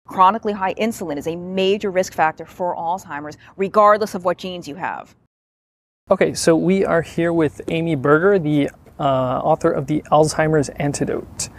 Chronically high insulin is a major risk factor for Alzheimer's, regardless of what genes you have. Okay, so we are here with Amy Berger, the author of the Alzheimer's Antidote.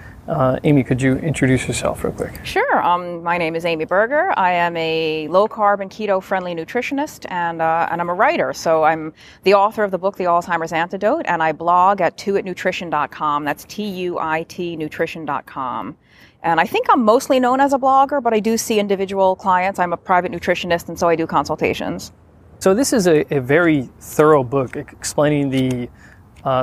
Amy, could you introduce yourself real quick? Sure. My name is Amy Berger. I am a low-carb and keto-friendly nutritionist, and I'm a writer. So I'm the author of the book, The Alzheimer's Antidote, and I blog at tuitnutrition.com. That's TUIT nutrition.com. And I think I'm mostly known as a blogger, but I do see individual clients. I'm a private nutritionist, and so I do consultations. So this is a very thorough book explaining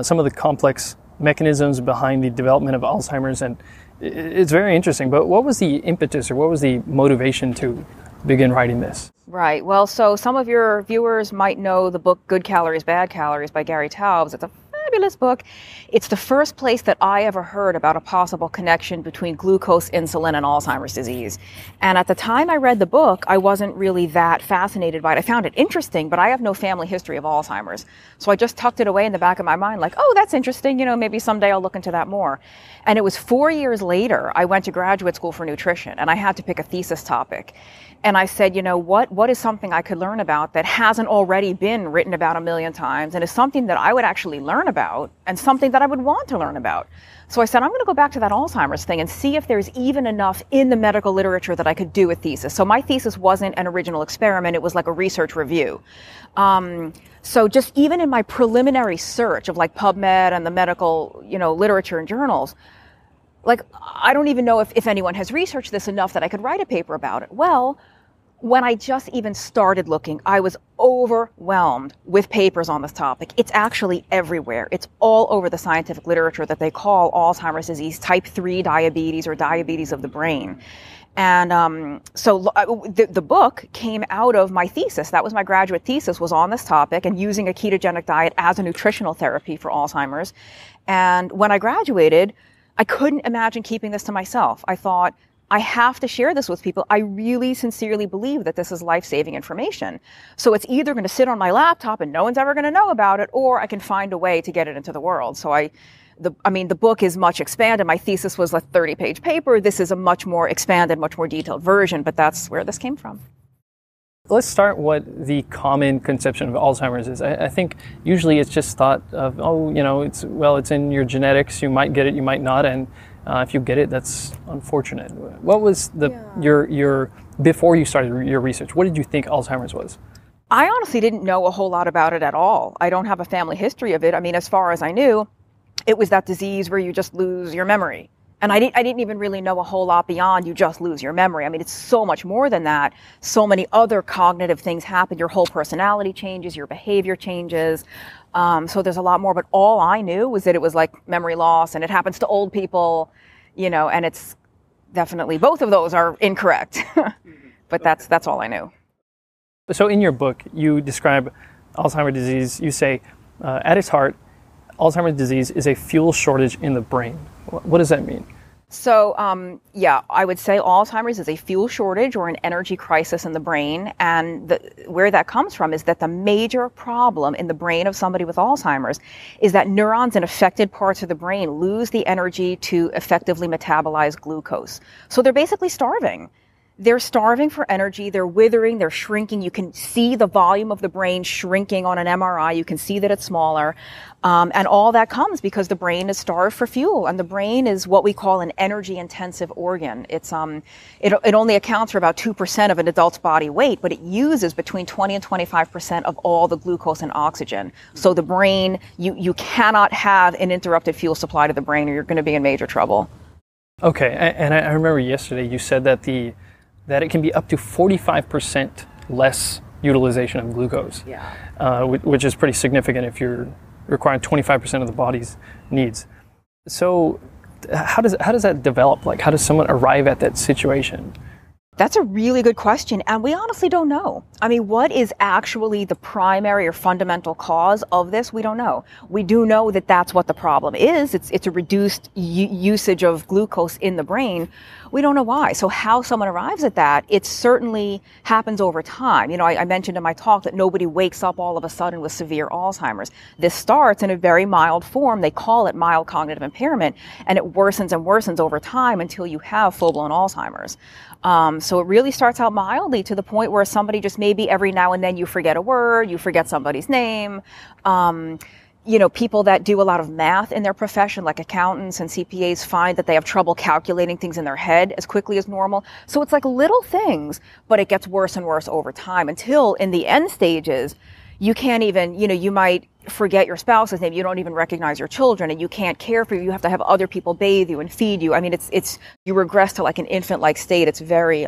some of the complex mechanisms behind the development of Alzheimer's, and it's very interesting. But what was the impetus, or what was the motivation to begin writing this? Right. Well, so some of your viewers might know the book Good Calories, Bad Calories by Gary Taubes. It's a fabulous book. It's the first place that I ever heard about a possible connection between glucose, insulin, and Alzheimer's disease. And at the time I read the book, I wasn't really that fascinated by it. I found it interesting, but I have no family history of Alzheimer's. So I just tucked it away in the back of my mind like, oh, that's interesting. Maybe someday I'll look into that more. And it was 4 years later, I went to graduate school for nutrition, and I had to pick a thesis topic. And I said, what is something I could learn about that hasn't already been written about a million times, and is something that I would actually learn about, and something that I would want to learn about. So I said, I'm going to go back to that Alzheimer's thing and see if there's even enough in the medical literature that I could do a thesis. So my thesis wasn't an original experiment. It was like a research review. So just even in my preliminary search of like PubMed and the medical, literature and journals, like, I don't even know if anyone has researched this enough that I could write a paper about it. Well, when I just even started looking, I was overwhelmed with papers on this topic. It's actually everywhere. It's all over the scientific literature that they call Alzheimer's disease type 3 diabetes or diabetes of the brain. And so the book came out of my thesis. That was my graduate thesis, was on this topic and using a ketogenic diet as a nutritional therapy for Alzheimer's. And when I graduated, I couldn't imagine keeping this to myself. I thought, I have to share this with people. I really sincerely believe that this is life-saving information. So it's either going to sit on my laptop and no one's ever going to know about it, or I can find a way to get it into the world. So the book is much expanded. My thesis was a 30-page paper. This is a much more expanded, much more detailed version, but that's where this came from. Let's start what the common conception of Alzheimer's is. I think usually it's just thought of, it's in your genetics. You might get it, you might not, and if you get it, that's unfortunate. What was your before you started your research? What did you think Alzheimer's was? I honestly didn't know a whole lot about it at all. I don't have a family history of it. I mean, as far as I knew, it was that disease where you just lose your memory. And I didn't even really know a whole lot beyond you just lose your memory. I mean, it's so much more than that. So many other cognitive things happen. Your whole personality changes, your behavior changes. So there's a lot more, but all I knew was that it was like memory loss, and it happens to old people, and it's definitely, both of those are incorrect. But that's all I knew. So in your book, you describe Alzheimer's disease. You say, at its heart, Alzheimer's disease is a fuel shortage in the brain. What does that mean? So, I would say Alzheimer's is a fuel shortage or an energy crisis in the brain. And where that comes from is that the major problem in the brain of somebody with Alzheimer's is that neurons in affected parts of the brain lose the energy to effectively metabolize glucose. So they're basically starving. They're starving for energy. They're withering. They're shrinking. You can see the volume of the brain shrinking on an MRI. You can see that it's smaller. And all that comes because the brain is starved for fuel. And the brain is what we call an energy-intensive organ. It's it only accounts for about 2% of an adult's body weight, but it uses between 20 and 25% of all the glucose and oxygen. So the brain, you cannot have an interrupted fuel supply to the brain, or you're going to be in major trouble. Okay. And I remember yesterday you said that that it can be up to 45% less utilization of glucose, which is pretty significant if you're requiring 25% of the body's needs. So how does that develop? Like, how does someone arrive at that situation? That's a really good question, and we honestly don't know. I mean, what is actually the primary or fundamental cause of this? We don't know. We do know that that's what the problem is. It's a reduced usage of glucose in the brain. We don't know why. So how someone arrives at that, it certainly happens over time. You know, I mentioned in my talk that nobody wakes up all of a sudden with severe Alzheimer's. This starts in a very mild form. They call it mild cognitive impairment, and it worsens and worsens over time until you have full-blown Alzheimer's. So it really starts out mildly to the point where somebody just maybe every now and then you forget a word, you forget somebody's name. You know, people that do a lot of math in their profession, like accountants and CPAs, find that they have trouble calculating things in their head as quickly as normal. So it's like little things, but it gets worse and worse over time until in the end stages, you can't even, you know, you might forget your spouse's name. You don't even recognize your children, and you can't care for you. You have to have other people bathe you and feed you. I mean, it's you regress to like an infant-like state. It's very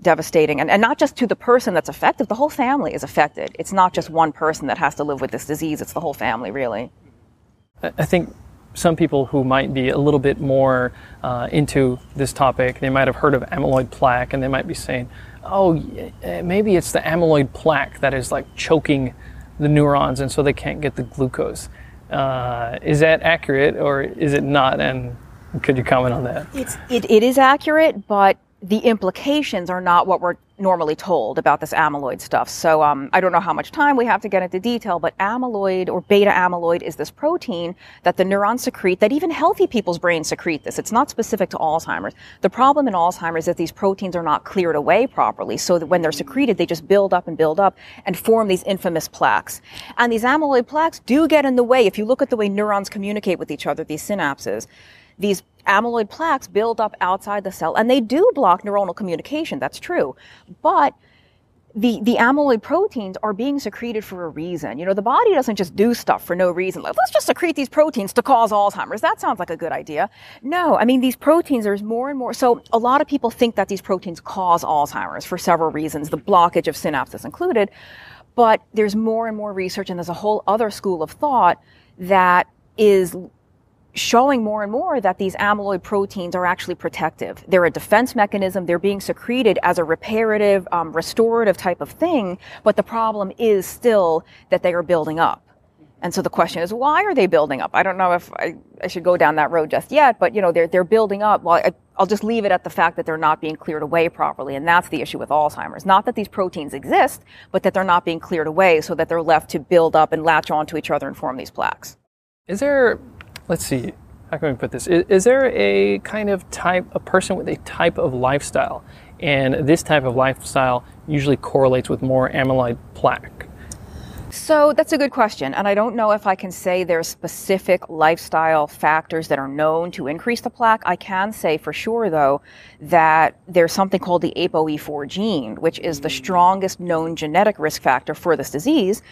devastating, and not just to the person that's affected. The whole family is affected. It's not just one person that has to live with this disease. It's the whole family, really. I think some people who might be a little bit more into this topic, they might have heard of amyloid plaque, and they might be saying, oh, maybe it's the amyloid plaque that is like choking the neurons, and so they can't get the glucose. Is that accurate, or is it not? And could you comment on that? It is accurate, but the implications are not what we're normally told about this amyloid stuff. So I don't know how much time we have to get into detail, but amyloid or beta amyloid is this protein that the neurons secrete, that even healthy people's brains secrete this. It's not specific to Alzheimer's. The problem in Alzheimer's is that these proteins are not cleared away properly, so that when they're secreted, they just build up and form these infamous plaques. And these amyloid plaques do get in the way. If you look at the way neurons communicate with each other, these synapses, these amyloid plaques build up outside the cell, and they do block neuronal communication. That's true. But the amyloid proteins are being secreted for a reason. You know, the body doesn't just do stuff for no reason. Like, let's just secrete these proteins to cause Alzheimer's. That sounds like a good idea. No, I mean, these proteins, there's more and more. So a lot of people think that these proteins cause Alzheimer's for several reasons, the blockage of synapses included. But there's more and more research, and there's a whole other school of thought that is showing more and more that these amyloid proteins are actually protective. They're a defense mechanism. They're being secreted as a reparative, restorative type of thing. But the problem is still that they are building up. And so the question is, why are they building up? I don't know if I should go down that road just yet, but you know, they're building up. Well, I'll just leave it at the fact that they're not being cleared away properly. And that's the issue with Alzheimer's. Not that these proteins exist, but that they're not being cleared away so that they're left to build up and latch onto each other and form these plaques. Is there, let's see, how can we put this? Is there a kind of a person with a type of lifestyle, and this type of lifestyle usually correlates with more amyloid plaque? So that's a good question, and I don't know if I can say there's specific lifestyle factors that are known to increase the plaque. I can say for sure, though, that there's something called the Apoe4 gene, which is the strongest known genetic risk factor for this disease.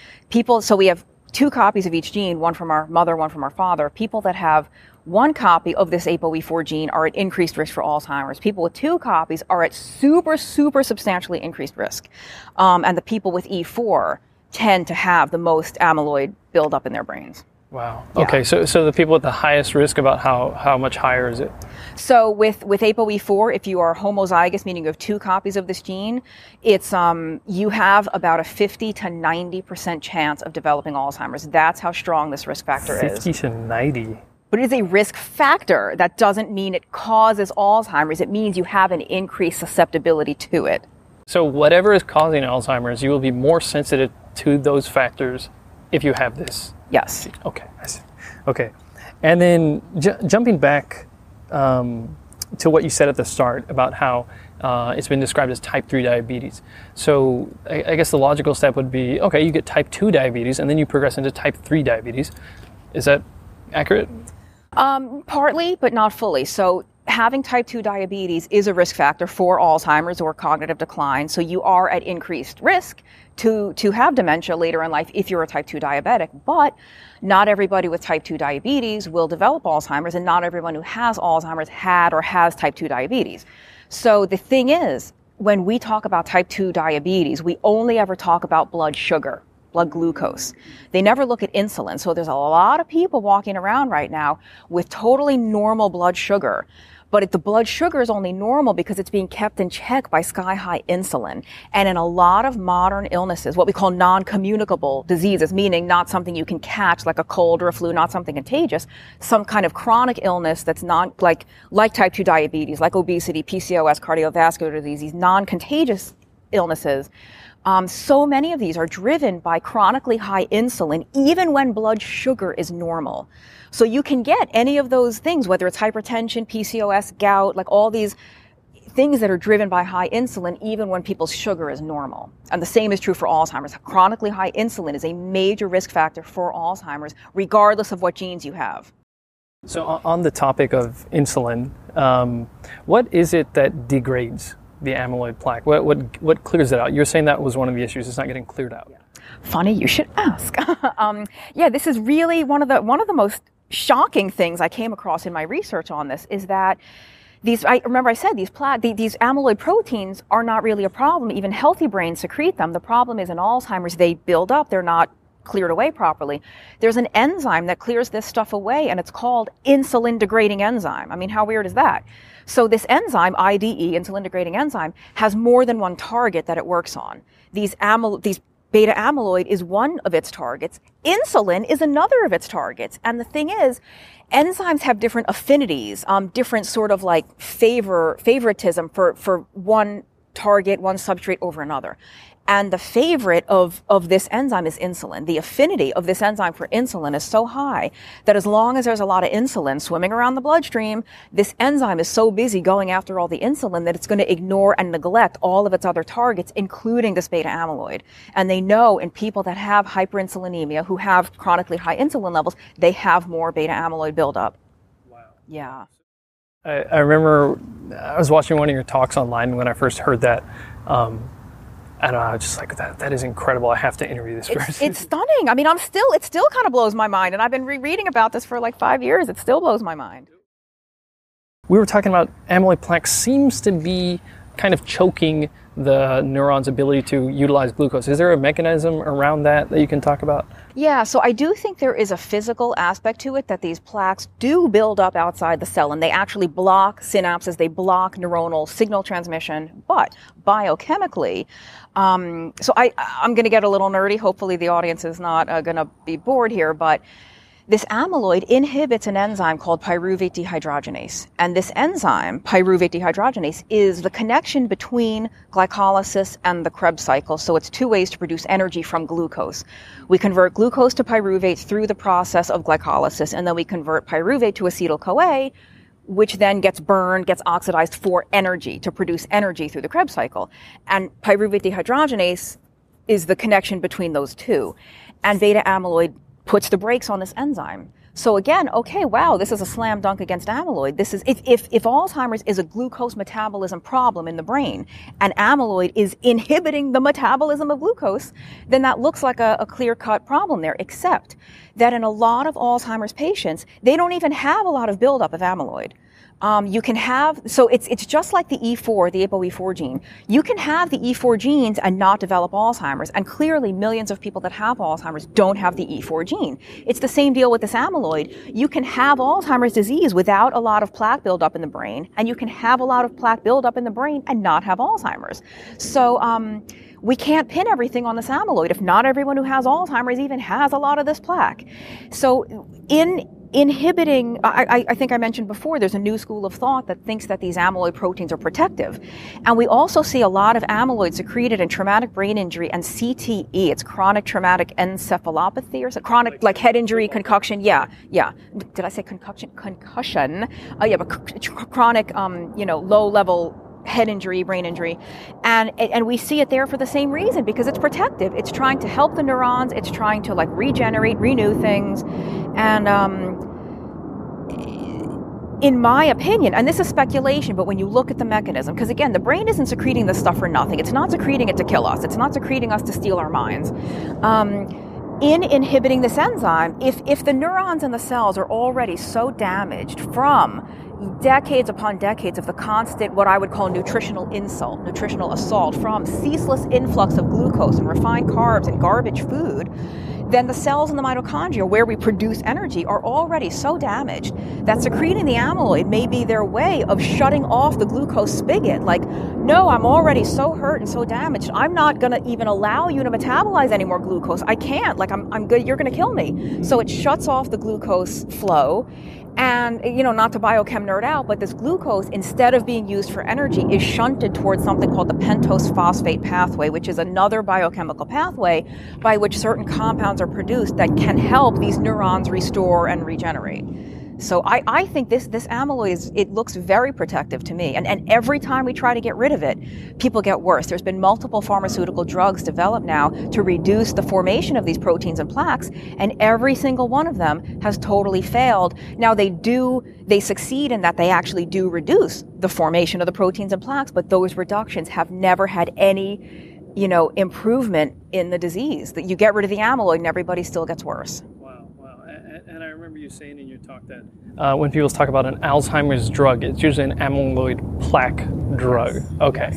So we have 2 copies of each gene, one from our mother, one from our father. People that have 1 copy of this Apoe4 gene are at increased risk for Alzheimer's. People with 2 copies are at super substantially increased risk. And the people with E4 tend to have the most amyloid buildup in their brains. Wow. Yeah. Okay, so the people with the highest risk, about how much higher is it? So with Apoe4, if you are homozygous, meaning you have 2 copies of this gene, it's you have about a 50 to 90% chance of developing Alzheimer's. That's how strong this risk factor 50 is. 50 to 90. But it is a risk factor. That doesn't mean it causes Alzheimer's. It means you have an increased susceptibility to it. So whatever is causing Alzheimer's, you will be more sensitive to those factors if you have this. Yes. Okay, I see. Okay. And then jumping back to what you said at the start about how it's been described as type 3 diabetes. So I guess the logical step would be, okay, you get type 2 diabetes and then you progress into type 3 diabetes. Is that accurate? Partly, but not fully. So having type 2 diabetes is a risk factor for Alzheimer's or cognitive decline. So you are at increased risk to have dementia later in life if you're a type 2 diabetic. But not everybody with type 2 diabetes will develop Alzheimer's, and not everyone who has Alzheimer's had or has type 2 diabetes. So the thing is, when we talk about type 2 diabetes, we only ever talk about blood sugar, blood glucose. They never look at insulin. So there's a lot of people walking around right now with totally normal blood sugar, but the blood sugar is only normal because it's being kept in check by sky-high insulin. And in a lot of modern illnesses, what we call non-communicable diseases, meaning not something you can catch like a cold or a flu, not something contagious, some kind of chronic illness that's not like type 2 diabetes, like obesity, PCOS, cardiovascular disease, these non-contagious illnesses. So many of these are driven by chronically high insulin, even when blood sugar is normal. So you can get any of those things, whether it's hypertension, PCOS, gout, like all these things that are driven by high insulin, even when people's sugar is normal. And the same is true for Alzheimer's. Chronically high insulin is a major risk factor for Alzheimer's, regardless of what genes you have. So on the topic of insulin, what is it that degrades the amyloid plaque? What clears it out? You're saying that was one of the issues. It's not getting cleared out. Funny, you should ask. Yeah, this is really one of the most shocking things I came across in my research on this is that these amyloid proteins are not really a problem. Even healthy brains secrete them. The problem is in Alzheimer's, they build up. They're not cleared away properly. There's an enzyme that clears this stuff away, and it's called insulin degrading enzyme. I mean, how weird is that? So this enzyme, IDE, insulin degrading enzyme, has more than one target that it works on. These beta amyloid is one of its targets. Insulin is another of its targets. And the thing is, enzymes have different affinities, different sort of like favoritism for one target, one substrate over another. And the favorite of this enzyme is insulin. The affinity of this enzyme for insulin is so high that as long as there's a lot of insulin swimming around the bloodstream, this enzyme is so busy going after all the insulin that it's going to ignore and neglect all of its other targets, including this beta amyloid. And they know in people that have hyperinsulinemia, who have chronically high insulin levels, they have more beta amyloid buildup. Wow. Yeah. I remember I was watching one of your talks online when I first heard that. And I was just like, that is incredible. I have to interview this person. It's stunning. I mean, it still kind of blows my mind. And I've been rereading about this for like 5 years. It still blows my mind. We were talking about amyloid plaque seems to be kind of choking the neuron's ability to utilize glucose. Is there a mechanism around that you can talk about? Yeah, so I do think there is a physical aspect to it, that these plaques do build up outside the cell, and they actually block synapses, they block neuronal signal transmission, but biochemically, so I'm going to get a little nerdy. Hopefully the audience is not going to be bored here, but this amyloid inhibits an enzyme called Pyruvate Dehydrogenase. And this enzyme, Pyruvate Dehydrogenase, is the connection between glycolysis and the Krebs cycle. So it's two ways to produce energy from glucose. We convert glucose to pyruvate through the process of glycolysis, and then we convert pyruvate to acetyl-CoA, which then gets burned, gets oxidized for energy, to produce energy through the Krebs cycle. And Pyruvate Dehydrogenase is the connection between those two. And beta amyloid puts the brakes on this enzyme. So again, okay, wow, this is a slam dunk against amyloid. This is, if Alzheimer's is a glucose metabolism problem in the brain, and amyloid is inhibiting the metabolism of glucose, then that looks like a clear-cut problem there, except that in a lot of Alzheimer's patients, they don't even have a lot of buildup of amyloid. You can have, so it's just like the E4, the Apoe4 gene. You can have the E4 genes and not develop Alzheimer's, and clearly millions of people that have Alzheimer's don't have the E4 gene. It's the same deal with this amyloid. You can have Alzheimer's disease without a lot of plaque buildup in the brain, and you can have a lot of plaque buildup in the brain and not have Alzheimer's. So we can't pin everything on this amyloid if not everyone who has Alzheimer's even has a lot of this plaque. So in inhibiting, I think I mentioned before, there's a new school of thought that thinks that these amyloid proteins are protective. And we also see a lot of amyloid secreted in traumatic brain injury and CTE. It's chronic traumatic encephalopathy, or is it chronic, like head injury, concussion? Yeah. Did I say concussion? Yeah, but chronic, low-level head injury, brain injury. And we see it there for the same reason, because it's protective. It's trying to help the neurons. It's trying to regenerate, renew things. And in my opinion, and this is speculation, but when you look at the mechanism, because again, the brain isn't secreting this stuff for nothing. It's not secreting it to kill us. It's not secreting us to steal our minds. in inhibiting this enzyme, if the neurons in the cells are already so damaged from decades upon decades of the constant, what I would call nutritional insult, nutritional assault, from ceaseless influx of glucose and refined carbs and garbage food, then the cells in the mitochondria where we produce energy are already so damaged that secreting the amyloid may be their way of shutting off the glucose spigot. Like, no, I'm already so hurt and so damaged. I'm not going to even allow you to metabolize any more glucose. I can't. Like, I'm good. You're going to kill me. So it shuts off the glucose flow. And, not to biochem nerd out, but this glucose, instead of being used for energy, is shunted towards something called the pentose phosphate pathway, which is another biochemical pathway by which certain compounds are produced that can help these neurons restore and regenerate. So I think this amyloid, it looks very protective to me. And every time we try to get rid of it, people get worse. There's been multiple pharmaceutical drugs developed now to reduce the formation of these proteins and plaques, and every single one of them has totally failed. Now they succeed in that they actually do reduce the formation of the proteins and plaques, but those reductions have never had any, improvement in the disease. That you get rid of the amyloid and everybody still gets worse. And I remember you saying in your talk that when people talk about an Alzheimer's drug, it's usually an amyloid plaque drug. Okay.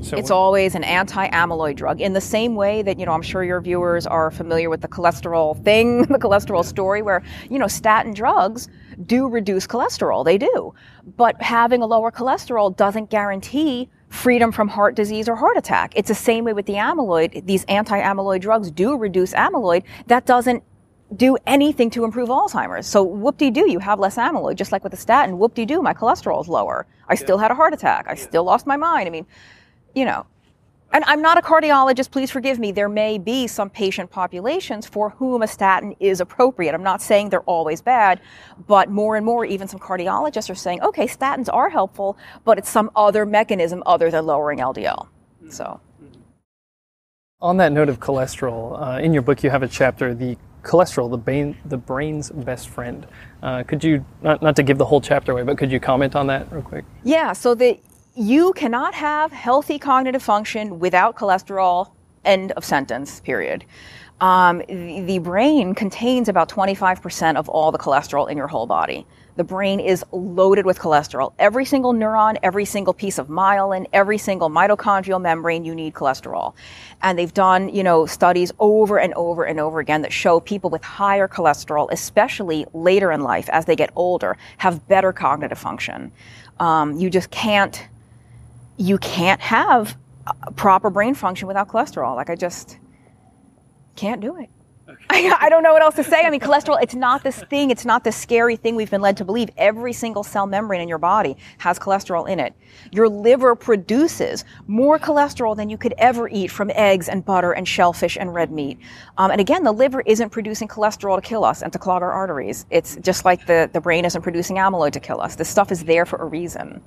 So it's always an anti-amyloid drug. In the same way that, I'm sure your viewers are familiar with the cholesterol thing, the cholesterol story, where, statin drugs do reduce cholesterol. They do. But having a lower cholesterol doesn't guarantee freedom from heart disease or heart attack. It's the same way with the amyloid. These anti-amyloid drugs do reduce amyloid. That doesn't do anything to improve Alzheimer's. So whoop-de-doo, you have less amyloid. Just like with the statin, whoop-de-doo, my cholesterol is lower. I still had a heart attack. I still lost my mind. I mean, and I'm not a cardiologist, please forgive me. There may be some patient populations for whom a statin is appropriate. I'm not saying they're always bad, but more and more, even some cardiologists are saying, okay, statins are helpful, but it's some other mechanism other than lowering LDL. So. On that note of cholesterol, in your book you have a chapter, the cholesterol, the brain's best friend. Could you, not to give the whole chapter away, but could you comment on that real quick? Yeah, so you cannot have healthy cognitive function without cholesterol, end of sentence, period. The brain contains about 25% of all the cholesterol in your whole body. The brain is loaded with cholesterol. Every single neuron, every single piece of myelin, every single mitochondrial membrane, you need cholesterol. And they've done, studies over and over and over again that show people with higher cholesterol, especially later in life as they get older, have better cognitive function. You just can't have proper brain function without cholesterol. Like, I just can't do it. Okay. I don't know what else to say. I mean, cholesterol, it's not this thing. It's not this scary thing we've been led to believe. Every single cell membrane in your body has cholesterol in it. Your liver produces more cholesterol than you could ever eat from eggs and butter and shellfish and red meat. And again, the liver isn't producing cholesterol to kill us and to clog our arteries. It's just like the brain isn't producing amyloid to kill us. This stuff is there for a reason.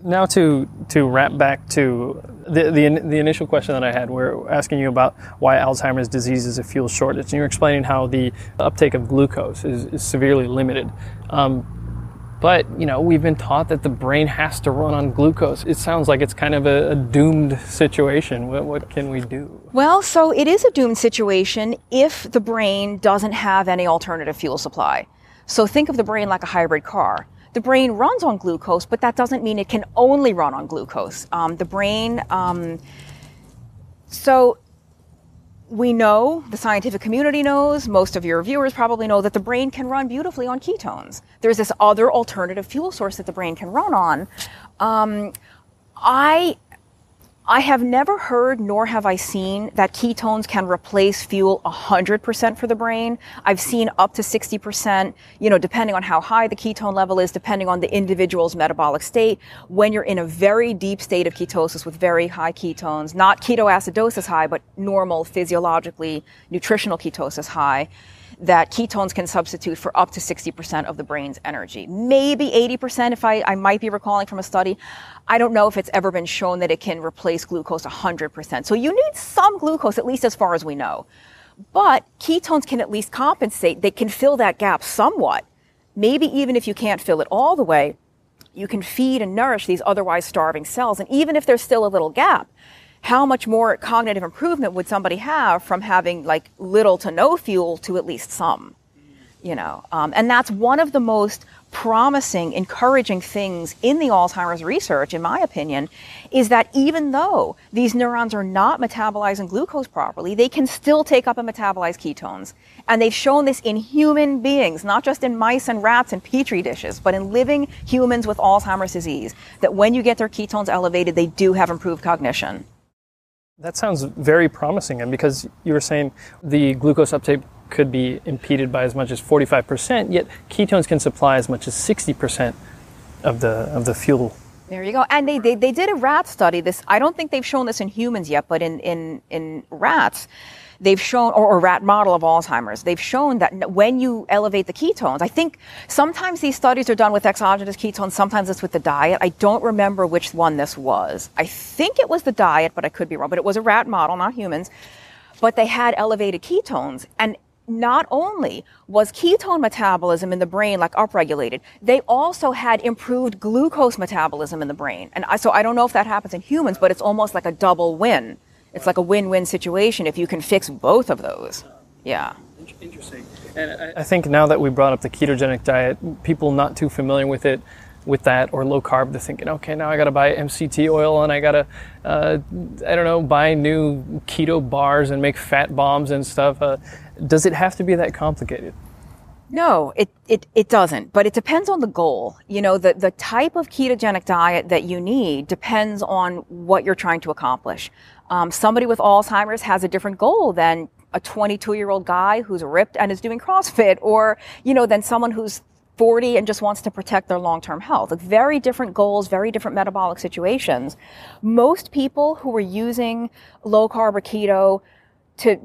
Now to wrap back to the initial question that I had, we're asking you about why Alzheimer's disease is a fuel shortage, and you're explaining how the uptake of glucose is severely limited. But, we've been taught that the brain has to run on glucose. It sounds like it's kind of a doomed situation. What can we do? Well, so it is a doomed situation if the brain doesn't have any alternative fuel supply. So think of the brain like a hybrid car. The brain runs on glucose, but that doesn't mean it can only run on glucose. So we know, the scientific community knows, most of your viewers probably know that the brain can run beautifully on ketones. There's this other alternative fuel source that the brain can run on. I have never heard, nor have I seen, that ketones can replace fuel 100% for the brain. I've seen up to 60%, depending on how high the ketone level is, depending on the individual's metabolic state. When you're in a very deep state of ketosis with very high ketones, not ketoacidosis high, but normal, physiologically nutritional ketosis high, that ketones can substitute for up to 60% of the brain's energy. Maybe 80% if I might be recalling from a study. I don't know if it's ever been shown that it can replace glucose 100%. So you need some glucose, at least as far as we know. But ketones can at least compensate. They can fill that gap somewhat. Maybe even if you can't fill it all the way, you can feed and nourish these otherwise starving cells. And even if there's still a little gap, how much more cognitive improvement would somebody have from having like little to no fuel to at least some, and that's one of the most promising, encouraging things in the Alzheimer's research, in my opinion, is that even though these neurons are not metabolizing glucose properly, they can still take up and metabolize ketones. And they've shown this in human beings, not just in mice and rats and petri dishes, but in living humans with Alzheimer's disease, that when you get their ketones elevated, they do have improved cognition. That sounds very promising, and because you were saying the glucose uptake could be impeded by as much as 45%, yet ketones can supply as much as 60% of the fuel. There you go. And they did a rat study. This, I don't think they've shown this in humans yet, but in rats, they've shown, or a rat model of Alzheimer's, they've shown that when you elevate the ketones, I think sometimes these studies are done with exogenous ketones, sometimes it's with the diet. I don't remember which one this was. I think it was the diet, but I could be wrong. But it was a rat model, not humans. But they had elevated ketones, and not only was ketone metabolism in the brain like upregulated, they also had improved glucose metabolism in the brain. And so I don't know if that happens in humans, but it's almost like a double win. It's like a win-win situation if you can fix both of those. Yeah. Interesting. And I think now that we brought up the ketogenic diet, people not too familiar with it, with that, or low carb, they're thinking, okay, now I got to buy MCT oil and I got to, buy new keto bars and make fat bombs and stuff. Does it have to be that complicated? No, it doesn't, but it depends on the goal. The type of ketogenic diet that you need depends on what you're trying to accomplish. Somebody with Alzheimer's has a different goal than a 22-year-old guy who's ripped and is doing CrossFit, or, than someone who's 40 and just wants to protect their long-term health. Like, very different goals, very different metabolic situations. Most people who are using low carb or keto to,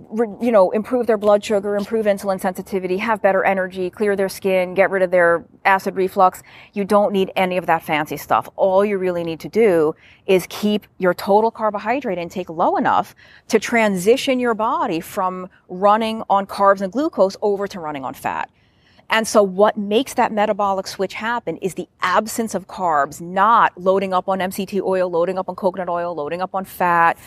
improve their blood sugar, improve insulin sensitivity, have better energy, clear their skin, get rid of their acid reflux, you don't need any of that fancy stuff. All you really need to do is keep your total carbohydrate intake low enough to transition your body from running on carbs and glucose over to running on fat. And so what makes that metabolic switch happen is the absence of carbs, not loading up on MCT oil, loading up on coconut oil, loading up on fat.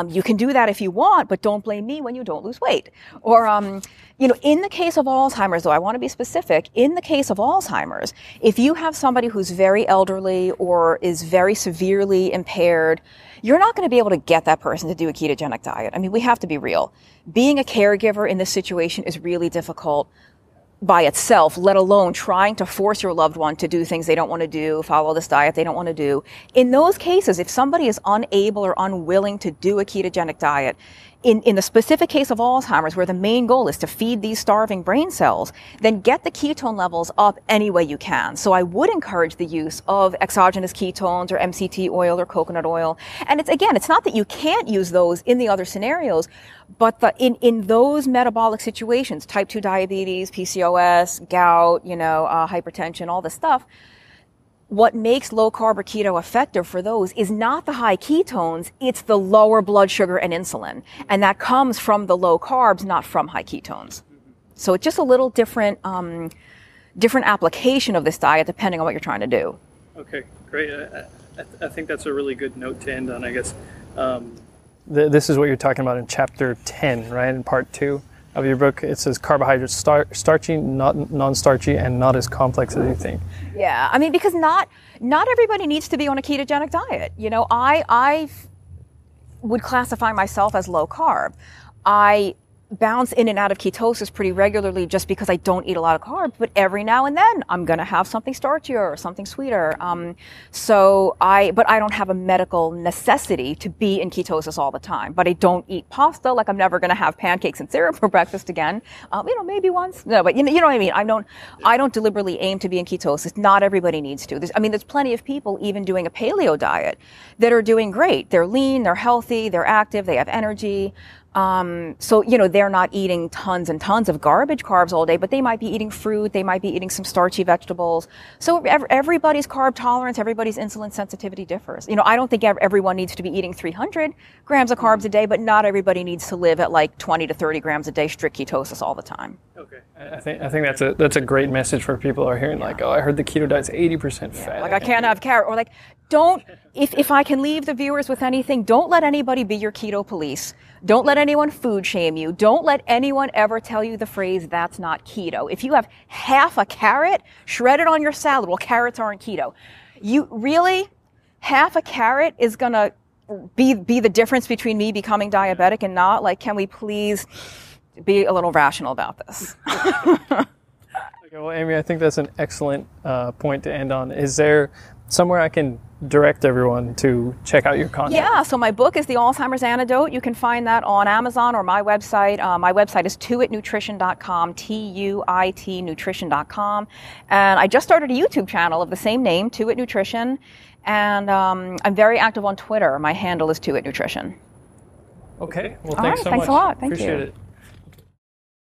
You can do that if you want, but don't blame me when you don't lose weight. Or, in the case of Alzheimer's, though, I want to be specific. In the case of Alzheimer's, if you have somebody who's very elderly or is very severely impaired, you're not going to be able to get that person to do a ketogenic diet. I mean, we have to be real. Being a caregiver in this situation is really difficult by itself, let alone trying to force your loved one to do things they don't want to do, follow this diet they don't want to do. In those cases, if somebody is unable or unwilling to do a ketogenic diet, in the specific case of Alzheimer's, where the main goal is to feed these starving brain cells, then get the ketone levels up any way you can. So I would encourage the use of exogenous ketones or MCT oil or coconut oil. And it's not that you can't use those in the other scenarios, but in those metabolic situations, type 2 diabetes, PCOS, gout, hypertension, all this stuff, what makes low carb or keto effective for those is not the high ketones, it's the lower blood sugar and insulin. And that comes from the low carbs, not from high ketones. So it's just a little different application of this diet depending on what you're trying to do. Okay, great. I think that's a really good note to end on, I guess. This is what you're talking about in chapter 10, right, in part 2 of your book. It says carbohydrates starchy, not non-starchy, and not as complex as you think. Yeah, I mean, because not everybody needs to be on a ketogenic diet. I would classify myself as low carb. I bounce in and out of ketosis pretty regularly just because I don't eat a lot of carbs, but every now and then I'm going to have something starchier or something sweeter. But I don't have a medical necessity to be in ketosis all the time. But I don't eat pasta, like I'm never going to have pancakes and syrup for breakfast again. Maybe once. No, but you know what I mean? I don't deliberately aim to be in ketosis. Not everybody needs to. There's plenty of people even doing a paleo diet that are doing great. They're lean, they're healthy, they're active, they have energy. They're not eating tons and tons of garbage carbs all day, but they might be eating fruit, they might be eating some starchy vegetables. So everybody's carb tolerance, everybody's insulin sensitivity differs. I don't think everyone needs to be eating 300 grams of carbs a day, but not everybody needs to live at like 20 to 30 grams a day strict ketosis all the time. Okay. I think that's a great message for people who are hearing, like, oh, I heard the keto diet's 80% fat. Like I can't have carrot, or like don't, if I can leave the viewers with anything, don't let anybody be your keto police. Don't let anyone food shame you. Don't let anyone ever tell you the phrase, that's not keto. If you have half a carrot, shred it on your salad. Well, carrots aren't keto. You really, half a carrot is going to be the difference between me becoming diabetic and not? Like, can we please be a little rational about this? Okay, well, Amy, I think that's an excellent point to end on. Is there somewhere I can direct everyone to check out your content? Yeah, so my book is The Alzheimer's Antidote. You can find that on Amazon or my website. My website is tuitnutrition.com, T-U-I-T nutrition.com. And I just started a YouTube channel of the same name, Tuit Nutrition. And I'm very active on Twitter. My handle is Tuit Nutrition. Okay, well, All right, thanks so much. Thanks a lot. Thank Appreciate you. it.